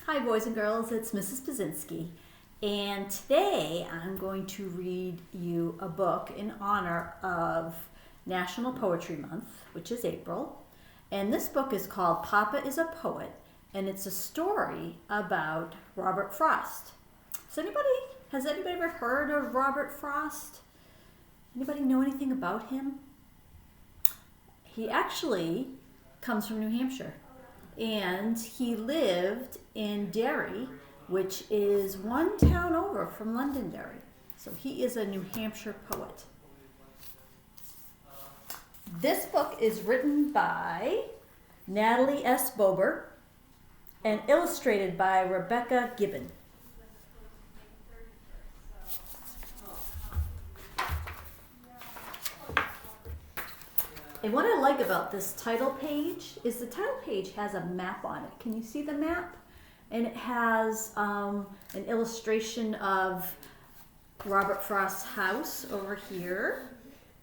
Hi boys and girls, it's Mrs. Pazinski, and today I'm going to read you a book in honor of National Poetry Month, which is April, and this book is called Papa is a Poet, and it's a story about Robert Frost. Has anybody ever heard of Robert Frost? Anybody know anything about him? He actually comes from New Hampshire. And he lived in Derry, which is one town over from Londonderry. So he is a New Hampshire poet. This book is written by Natalie S. and illustrated by Rebecca Gibbon. And what I like about this title page is the title page has a map on it. Can you see the map? And it has an illustration of Robert Frost's house over here.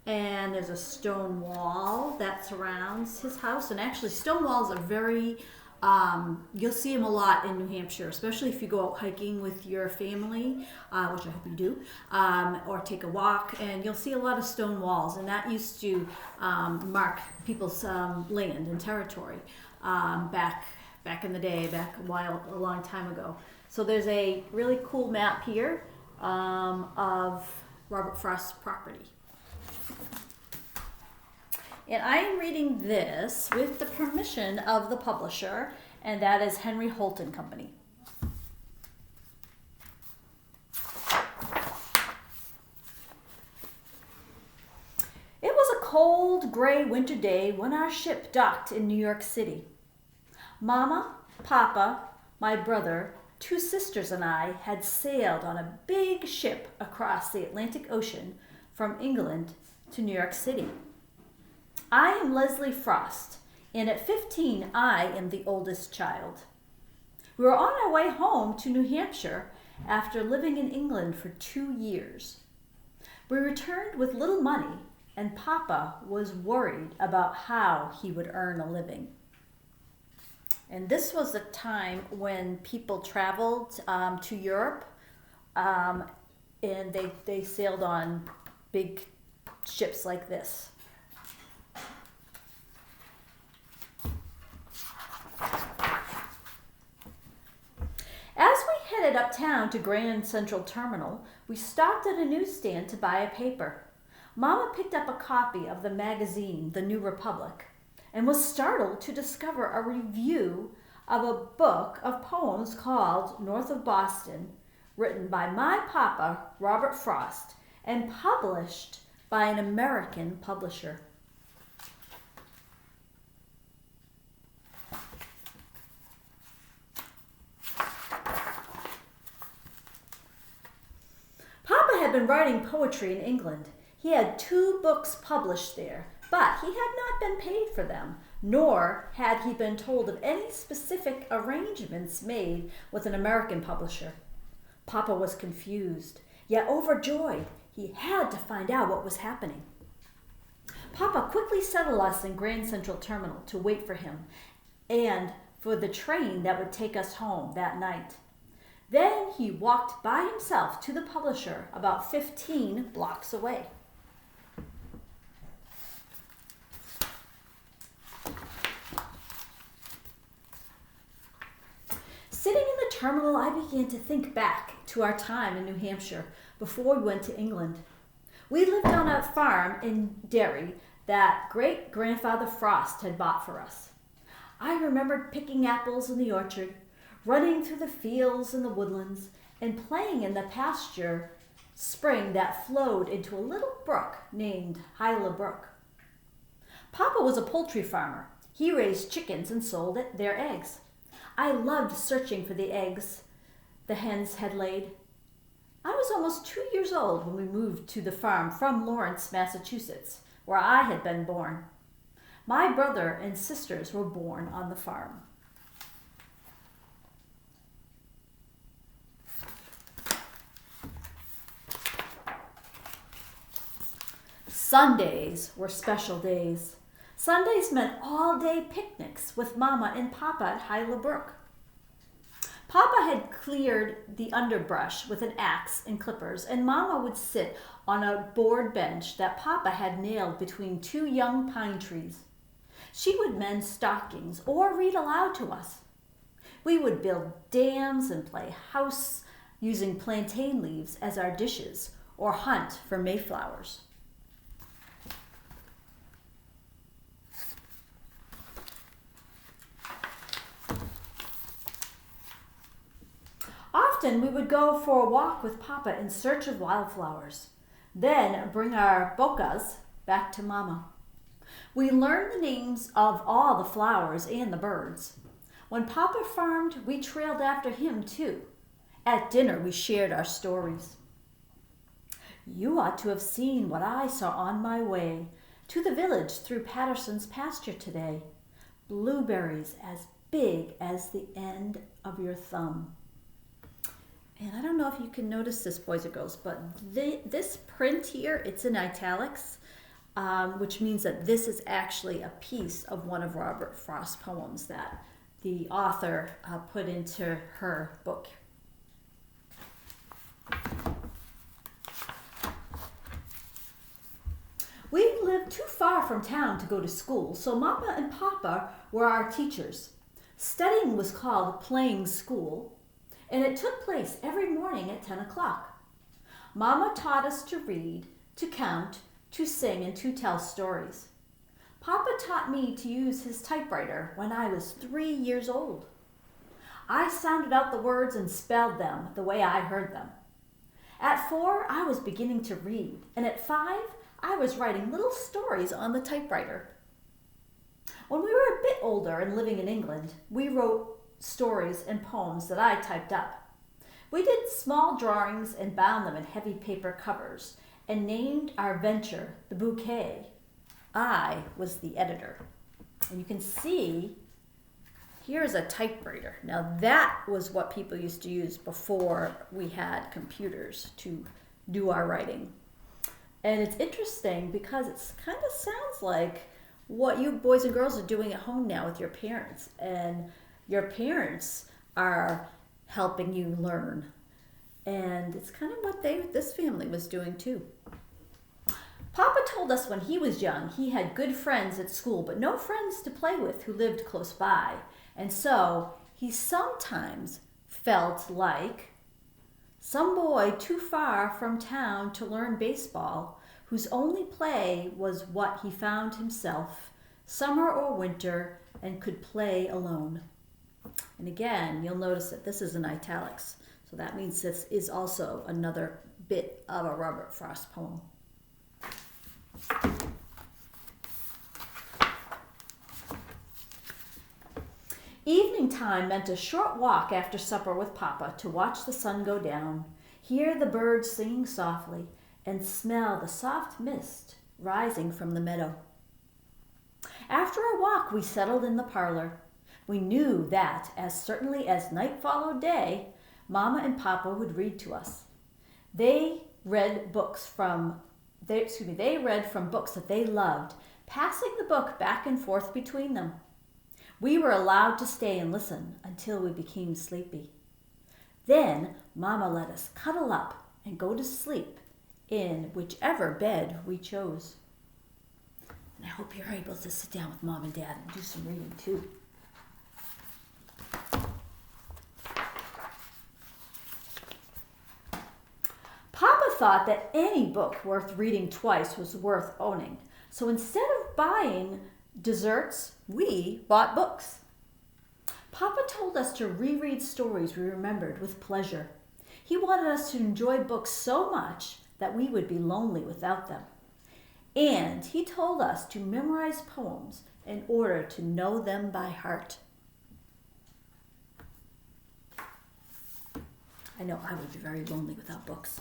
And there's a stone wall that surrounds his house. And actually stone walls are very, you'll see them a lot in New Hampshire, especially if you go out hiking with your family, which I hope you do, or take a walk, and you'll see a lot of stone walls, and that used to mark people's land and territory back in the day, a long time ago. So there's a really cool map here of Robert Frost's property. And I am reading this with the permission of the publisher, and that is Henry Holt & Company. It was a cold, gray winter day when our ship docked in New York City. Mama, Papa, my brother, 2 sisters, and I had sailed on a big ship across the Atlantic Ocean from England to New York City. I am Leslie Frost, and at 15, I am the oldest child. We were on our way home to New Hampshire after living in England for 2 years. We returned with little money, and Papa was worried about how he would earn a living. And this was a time when people traveled to Europe, and they sailed on big ships like this. As we headed uptown to Grand Central Terminal, we stopped at a newsstand to buy a paper. Mama picked up a copy of the magazine, The New Republic, and was startled to discover a review of a book of poems called North of Boston, written by my papa, Robert Frost, and published by an American publisher. Had been writing poetry in England. He had 2 books published there, but he had not been paid for them, nor had he been told of any specific arrangements made with an American publisher. Papa was confused, yet overjoyed. He had to find out what was happening. Papa quickly settled us in Grand Central Terminal to wait for him and for the train that would take us home that night. Then he walked by himself to the publisher about 15 blocks away. Sitting in the terminal, I began to think back to our time in New Hampshire before we went to England. We lived on a farm in Derry that great-grandfather Frost had bought for us. I remembered picking apples in the orchard, running through the fields and the woodlands, and playing in the pasture spring that flowed into a little brook named Hyla Brook. Papa was a poultry farmer. He raised chickens and sold their eggs. I loved searching for the eggs the hens had laid. I was almost 2 years old when we moved to the farm from Lawrence, Massachusetts, where I had been born. My brother and sisters were born on the farm. Sundays were special days. Sundays meant all-day picnics with Mama and Papa at Hyla Brook. Papa had cleared the underbrush with an axe and clippers, and Mama would sit on a board bench that Papa had nailed between two young pine trees. She would mend stockings or read aloud to us. We would build dams and play house using plantain leaves as our dishes or hunt for mayflowers. Often we would go for a walk with Papa in search of wildflowers, then bring our bocas back to Mama. We learned the names of all the flowers and the birds. When Papa farmed, we trailed after him too. At dinner, we shared our stories. You ought to have seen what I saw on my way to the village through Patterson's pasture today. Blueberries as big as the end of your thumb. And I don't know if you can notice this, boys or girls, but this print here, it's in italics, which means that this is actually a piece of one of Robert Frost's poems that the author put into her book. We lived too far from town to go to school, so Mama and Papa were our teachers. Studying was called playing school, and it took place every morning at 10 o'clock. Mama taught us to read, to count, to sing, and to tell stories. Papa taught me to use his typewriter when I was 3 years old. I sounded out the words and spelled them the way I heard them. At 4, I was beginning to read, and at 5, I was writing little stories on the typewriter. When we were a bit older and living in England, we wrote stories and poems that I typed up. We did small drawings and bound them in heavy paper covers and named our venture The Bouquet. I was the editor. And you can see, here's a typewriter. Now that was what people used to use before we had computers to do our writing. And it's interesting because it kind of sounds like what you boys and girls are doing at home now with your parents. And your parents are helping you learn. And it's kind of what this family was doing too. Papa told us when he was young he had good friends at school, but no friends to play with who lived close by. And so he sometimes felt like some boy too far from town to learn baseball, whose only play was what he found himself, summer or winter, and could play alone. And again, you'll notice that this is in italics. So that means this is also another bit of a Robert Frost poem. Evening time meant a short walk after supper with Papa to watch the sun go down, hear the birds singing softly, and smell the soft mist rising from the meadow. After a walk, we settled in the parlor. We knew that, as certainly as night followed day, Mama and Papa would read to us. They read from books that they loved, passing the book back and forth between them. We were allowed to stay and listen until we became sleepy. Then Mama let us cuddle up and go to sleep in whichever bed we chose. And I hope you're able to sit down with Mom and Dad and do some reading too. Papa thought that any book worth reading twice was worth owning. So instead of buying desserts, we bought books. Papa told us to reread stories we remembered with pleasure. He wanted us to enjoy books so much that we would be lonely without them. And he told us to memorize poems in order to know them by heart. I know I would be very lonely without books.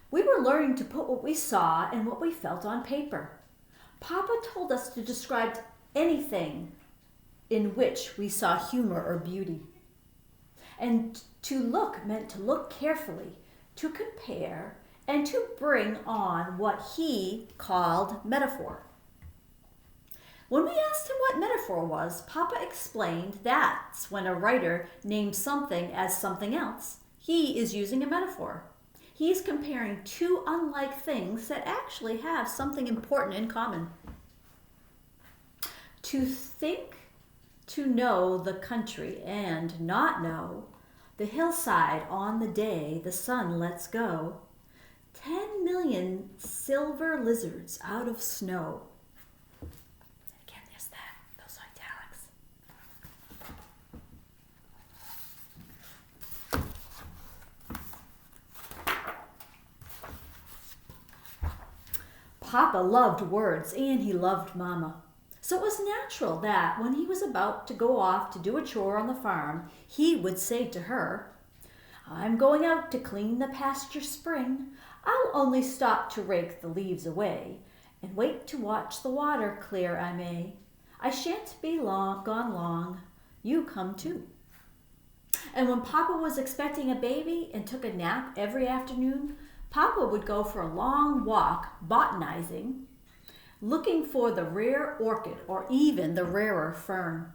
We were learning to put what we saw and what we felt on paper. Papa told us to describe anything in which we saw humor or beauty. And to look meant to look carefully, to compare, and to bring on what he called metaphor. When we asked him what metaphor metaphor was, Papa explained that's when a writer names something as something else, he is using a metaphor. He is comparing two unlike things that actually have something important in common. To think, to know the country and not know the hillside on the day the sun lets go 10 million silver lizards out of snow. Again, there's that, those italics. Papa loved words and he loved Mama. So it was natural that when he was about to go off to do a chore on the farm, he would say to her, "I'm going out to clean the pasture spring. I'll only stop to rake the leaves away, and wait to watch the water clear I may. I shan't be gone long. You come too." And when Papa was expecting a baby and took a nap every afternoon, Papa would go for a long walk botanizing, looking for the rare orchid or even the rarer fern.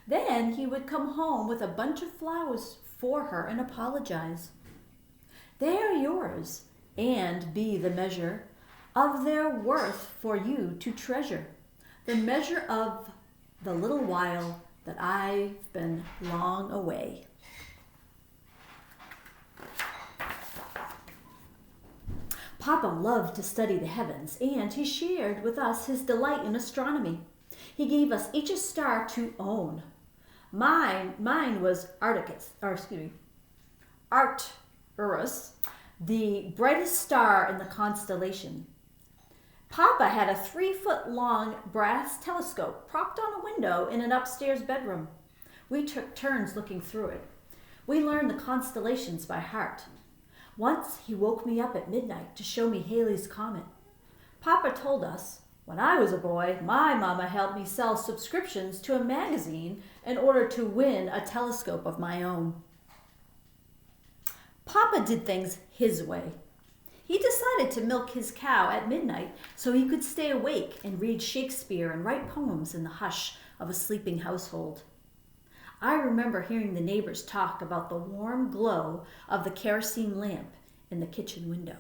Then he would come home with a bunch of flowers for her and apologize. "They are yours, and be the measure of their worth for you to treasure, the measure of the little while that I've been long away." Papa loved to study the heavens, and he shared with us his delight in astronomy. He gave us each a star to own. Mine was Arcturus, the brightest star in the constellation. Papa had a 3-foot-long brass telescope propped on a window in an upstairs bedroom. We took turns looking through it. We learned the constellations by heart. Once he woke me up at midnight to show me Halley's Comet. Papa told us, when I was a boy, my mama helped me sell subscriptions to a magazine in order to win a telescope of my own. Papa did things his way. He decided to milk his cow at midnight so he could stay awake and read Shakespeare and write poems in the hush of a sleeping household. I remember hearing the neighbors talk about the warm glow of the kerosene lamp in the kitchen window.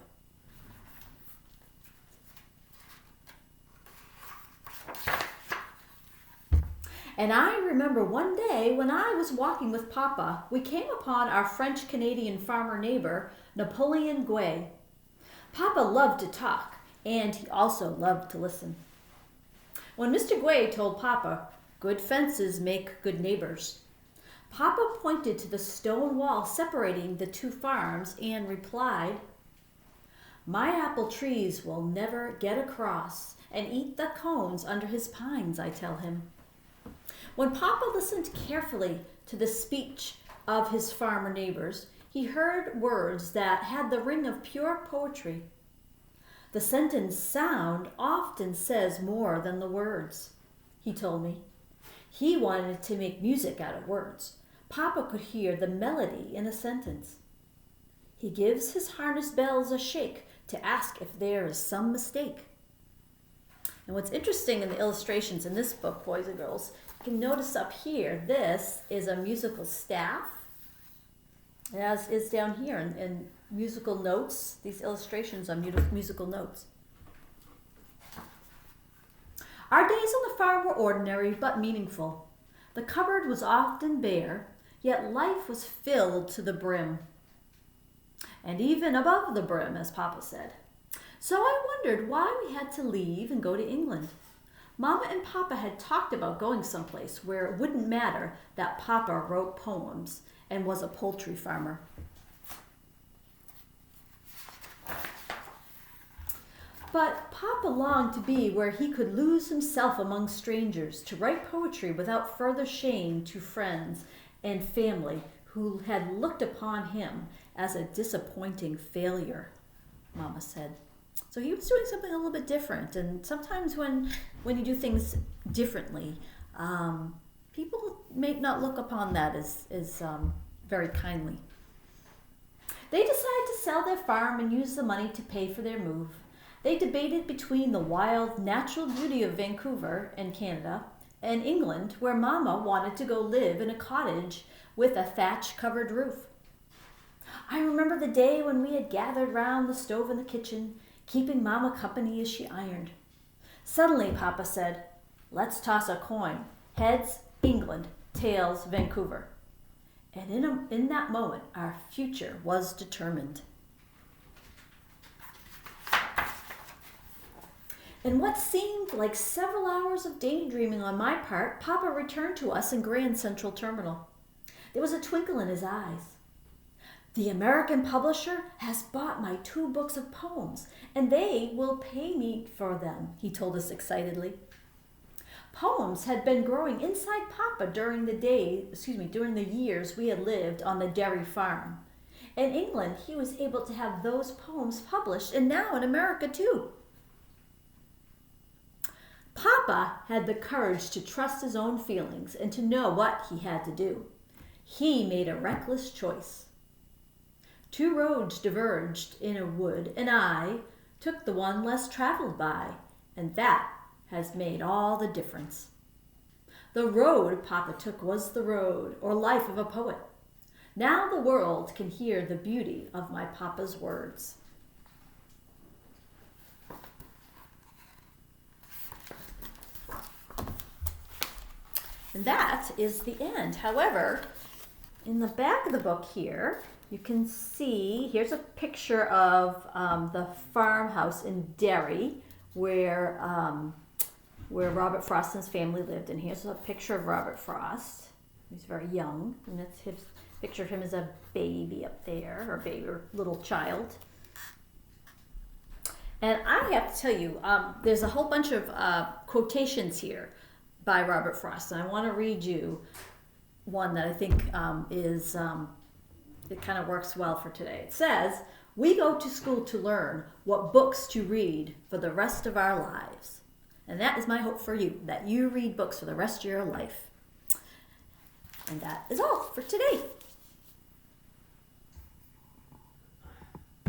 And I remember one day when I was walking with Papa, we came upon our French-Canadian farmer neighbor, Napoleon Guay. Papa loved to talk, and he also loved to listen. When Mr. Guay told Papa, "Good fences make good neighbors," Papa pointed to the stone wall separating the two farms and replied, "My apple trees will never get across and eat the cones under his pines, I tell him." When Papa listened carefully to the speech of his farmer neighbors, he heard words that had the ring of pure poetry. The sentence sound often says more than the words, he told me. He wanted to make music out of words. Papa could hear the melody in a sentence. He gives his harness bells a shake to ask if there is some mistake. And what's interesting in the illustrations in this book, boys and girls, you can notice up here, this is a musical staff, as is down here in musical notes. These illustrations are musical notes. Our days on the farm were ordinary but meaningful. The cupboard was often bare, yet life was filled to the brim. And even above the brim, as Papa said. So I wondered why we had to leave and go to England. Mama and Papa had talked about going someplace where it wouldn't matter that Papa wrote poems and was a poultry farmer. But Papa longed to be where he could lose himself among strangers, to write poetry without further shame to friends and family who had looked upon him as a disappointing failure, Mama said. So he was doing something a little bit different, and sometimes when you do things differently, people may not look upon that as very kindly. They decided to sell their farm and use the money to pay for their move. They debated between the wild, natural beauty of Vancouver and Canada and England, where Mama wanted to go live in a cottage with a thatch-covered roof. I remember the day when we had gathered round the stove in the kitchen, keeping Mama company as she ironed. Suddenly, Papa said, "Let's toss a coin. Heads, England. Tails, Vancouver." And in that moment, our future was determined. In what seemed like several hours of daydreaming on my part, Papa returned to us in Grand Central Terminal. There was a twinkle in his eyes. "The American publisher has bought my 2 books of poems, and they will pay me for them," he told us excitedly. Poems had been growing inside Papa during the years we had lived on the dairy farm. In England, he was able to have those poems published, and now in America too. Papa had the courage to trust his own feelings and to know what he had to do. He made a reckless choice. 2 roads diverged in a wood, and I took the one less traveled by, and that has made all the difference. The road Papa took was the road, or life of a poet. Now the world can hear the beauty of my Papa's words. And that is the end. However, in the back of the book here, you can see, here's a picture of the farmhouse in Derry where Robert Frost and his family lived. And here's a picture of Robert Frost. He's very young, and that's his picture of him as a baby up there, or little child. And I have to tell you, there's a whole bunch of quotations here by Robert Frost, and I want to read you one that I think it kind of works well for today. It says, "We go to school to learn what books to read for the rest of our lives." And that is my hope for you, that you read books for the rest of your life. And that is all for today.